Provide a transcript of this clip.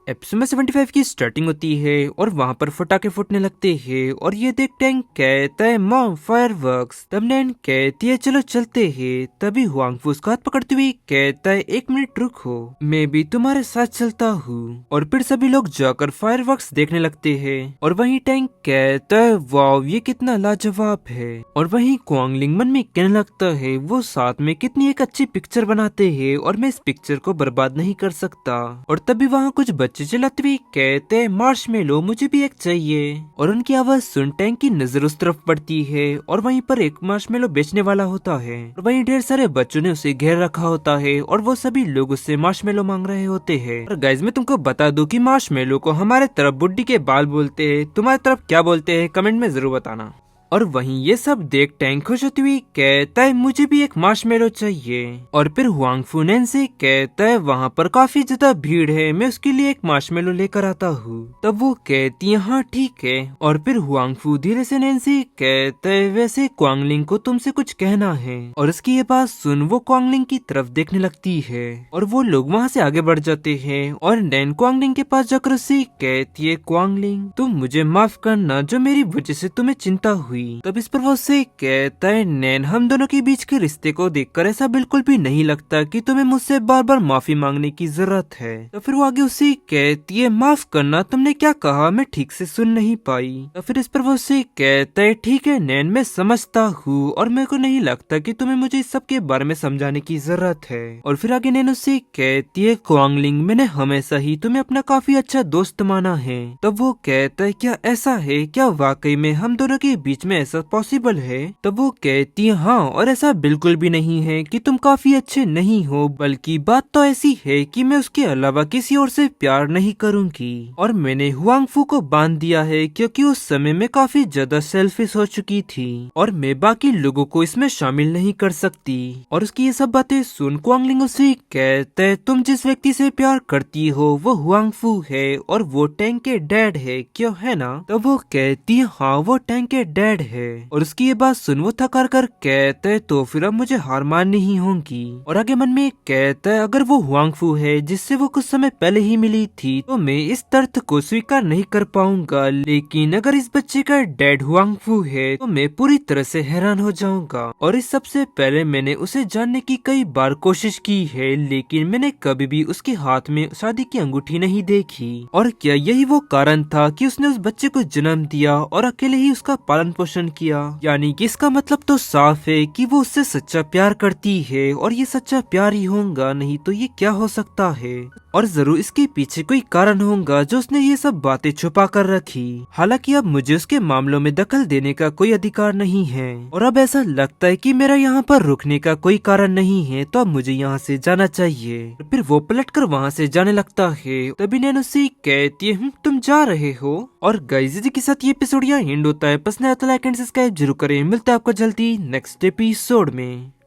Episode में 75 की starting होती है और वहाँ पर फटाके फूटने लगते हैं और ये देख टैंक कहता है मॉम फायरवर्क्स। तब नैन कहती है चलो चलते हैं। तभी हुआंगफू उसका हाथ पकड़ते हुए कहता है एक मिनट रुको, मैं भी तुम्हारे साथ चलता हूँ। और फिर सभी लोग जाकर फायरवर्क्स देखने लगते हैं और वहीं टैंक कहता है वाव ये कितना लाजवाब है। और वहीं क्वांगलिंग मन में कहने लगता है वो साथ में कितनी एक अच्छी पिक्चर बनाते हैं और मैं इस पिक्चर को बर्बाद नहीं कर सकता। और तभी वहाँ कुछ बच्चे चिल्लाते हुए कहते हैं मार्शमेलो मुझे भी एक चाहिए। और उनकी आवाज सुन टैंक की नजर उस तरफ पड़ती है और वहीं पर एक मार्शमेलो बेचने वाला होता है और वहीं ढेर सारे बच्चों ने उसे घेर रखा होता है और वो सभी लोग उससे मार्शमेलो मांग रहे होते हैं। और गाइज मैं तुमको बता दूं कि मार्शमेलो को हमारे तरफ बुड्ढी के बाल बोलते हैं, तुम्हारी तरफ क्या बोलते हैं कमेंट में जरूर बताना। और वहीं ये सब देख टैंक खुश होती हुई कहता है मुझे भी एक मार्शमेलो चाहिए। और फिर हुआंगफू नैन से कहता है वहाँ पर काफी ज्यादा भीड़ है, मैं उसके लिए एक मार्शमेलो लेकर आता हूँ। तब वो कहती है हाँ ठीक है। और फिर हुआंगफू धीरे से नैन से कहता है वैसे क्वांगलिंग को तुमसे कुछ कहना है। और उसकी ये बात सुन वो क्वांगलिंग की तरफ देखने लगती है और वो लोग वहाँ से आगे बढ़ जाते हैं। और नैन क्वांगलिंग के पास जाकर उससे कहती है क्वांगलिंग तुम मुझे माफ करना जो मेरी वजह से तुम्हें चिंता हुई। तब इस पर वो उससे कहता है नैन हम दोनों के बीच के रिश्ते को देखकर ऐसा बिल्कुल भी नहीं लगता कि तुम्हें मुझसे बार बार माफी मांगने की जरूरत है। तो फिर वो आगे उससे कहती है माफ करना तुमने क्या कहा मैं ठीक से सुन नहीं पाई। तो फिर इस पर वो उससे कहता है ठीक है नैन मैं समझता हूँ और मेरे को नहीं लगता कि तुम्हें मुझे इस सब के बारे में समझाने की जरूरत है। और फिर आगे नैन उससे कहती है क्वांगलिंग मैंने हमेशा ही तुम्हें अपना काफी अच्छा दोस्त माना है। तब वो कहता है क्या ऐसा है, क्या वाकई में हम दोनों के बीच में ऐसा पॉसिबल है। तब वो कहती है हाँ और ऐसा बिल्कुल भी नहीं है कि तुम काफी अच्छे नहीं हो, बल्कि बात तो ऐसी है कि मैं उसके अलावा किसी और से प्यार नहीं करूंगी। और मैंने हुआंगफू को बांध दिया है क्योंकि उस समय में काफी ज्यादा सेल्फिश हो चुकी थी और मैं बाकी लोगों को इसमें शामिल नहीं कर सकती। और उसकी ये सब बातें सुन क्वांगलिंग उसे कहता है तुम जिस व्यक्ति से प्यार करती हो वो हुआंगफू है और वो टैंक के डैड है क्यों है ना। तब वो कहती है हाँ वो टैंक के डैड है। और उसकी ये बात सुन वो थक कर कहता है तो फिर अब मुझे हार माननी ही होगी। और आगे मन में कहता है अगर वो हुआंगफू है जिससे वो कुछ समय पहले ही मिली थी तो मैं इस तथ्य को स्वीकार नहीं कर पाऊंगा, लेकिन अगर इस बच्चे का डैड हुआंगफू है तो मैं पूरी तरह से हैरान हो जाऊंगा। और इस सबसे पहले मैंने उसे जानने की कई बार कोशिश की है लेकिन मैंने कभी भी उसके हाथ में शादी की अंगूठी नहीं देखी। और क्या यही वो कारण था कि उसने उस बच्चे को जन्म दिया और अकेले ही उसका पालन पोषण किया। यानी कि इसका मतलब तो साफ है कि वो उससे सच्चा प्यार करती है और ये सच्चा प्यार ही होगा, नहीं तो ये क्या हो सकता है। और जरूर इसके पीछे कोई कारण होगा जो उसने ये सब बातें छुपा कर रखी। हालांकि अब मुझे उसके मामलों में दखल देने का कोई अधिकार नहीं है और अब ऐसा लगता है कि मेरा यहाँ पर रुकने का कोई कारण नहीं है, तो अब मुझे यहाँ से जाना चाहिए। फिर वो पलटकर वहाँ से जाने लगता है। तभी नैन उससे कहती है तुम जा रहे हो। और गाइस इसी के साथ ये एपिसोड यहाँ एंड होता है। पसंद आया तो लाइक एंड सब्सक्राइब जरूर करें। मिलता है आपको जल्दी नेक्स्ट एपिसोड में।